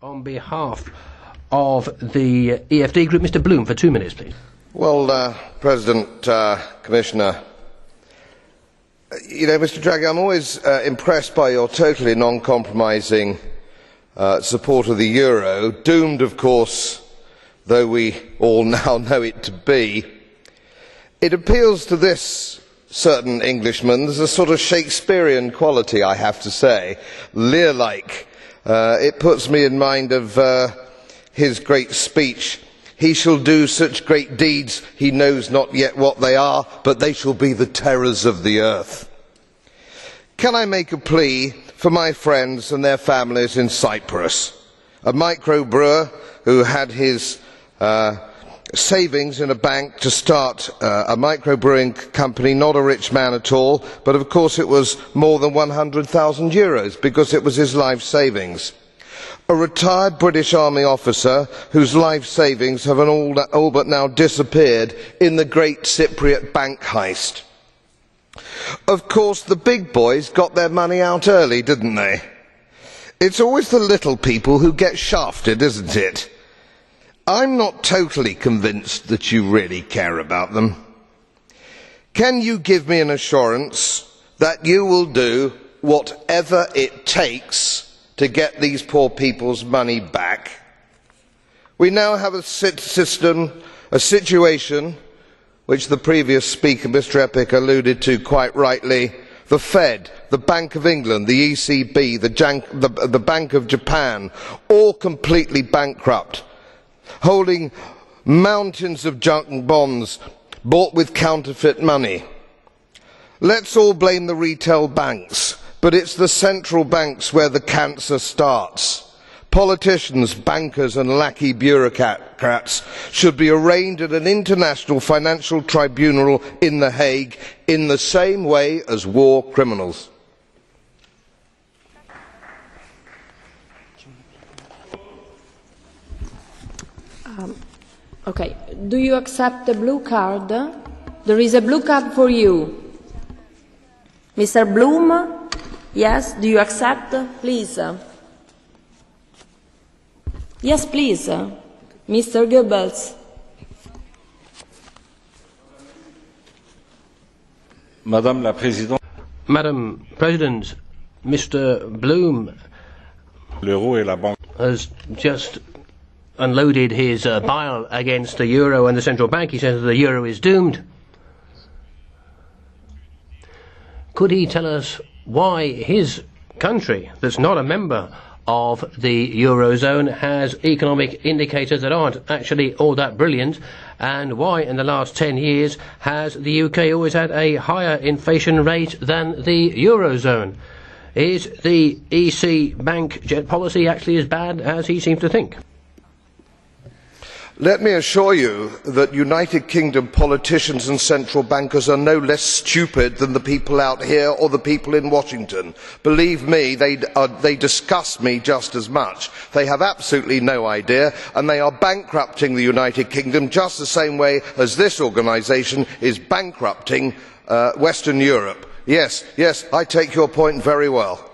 On behalf of the EFD Group, Mr. Bloom, for 2 minutes, please. Well, President, Commissioner, you know, Mr. Draghi, I'm always impressed by your totally non-compromising support of the euro, doomed, of course, though we all now know it to be. It appeals to this certain Englishman. There's a sort of Shakespearean quality, I have to say, Lear-like. It puts me in mind of his great speech, "He shall do such great deeds, he knows not yet what they are, but they shall be the terrors of the earth." Can I make a plea for my friends and their families in Cyprus? A microbrewer who had his savings in a bank to start a microbrewing company, not a rich man at all, but of course it was more than €100,000 because it was his life savings. A retired British Army officer whose life savings have all but now disappeared in the Great Cypriot bank heist. Of course the big boys got their money out early, didn't they? It's always the little people who get shafted, isn't it? I'm not totally convinced that you really care about them. Can you give me an assurance that you will do whatever it takes to get these poor people's money back? We now have a situation which the previous speaker, Mr. Epic, alluded to quite rightly. The Fed, the Bank of England, the ECB, the Bank of Japan, all completely bankrupt, holding mountains of junk bonds bought with counterfeit money. Let's all blame the retail banks, but it's the central banks where the cancer starts. Politicians, bankers and lackey bureaucrats should be arraigned at an international financial tribunal in The Hague in the same way as war criminals. Okay. Do you accept the blue card? There is a blue card for you. Mr. Bloom? Yes, do you accept? Please. Yes, please. Mr. Goebbels. Madam President, Mr. Bloom has just unloaded his bile against the euro and the central bank. He says that the euro is doomed. Could he tell us why his country, that's not a member of the eurozone, has economic indicators that aren't actually all that brilliant, and why in the last 10 years has the UK always had a higher inflation rate than the eurozone? Is the EC bank jet policy actually as bad as he seems to think? Let me assure you that United Kingdom politicians and central bankers are no less stupid than the people out here or the people in Washington. Believe me, they disgust me just as much. They have absolutely no idea, and they are bankrupting the United Kingdom just the same way as this organisation is bankrupting Western Europe. Yes, I take your point very well.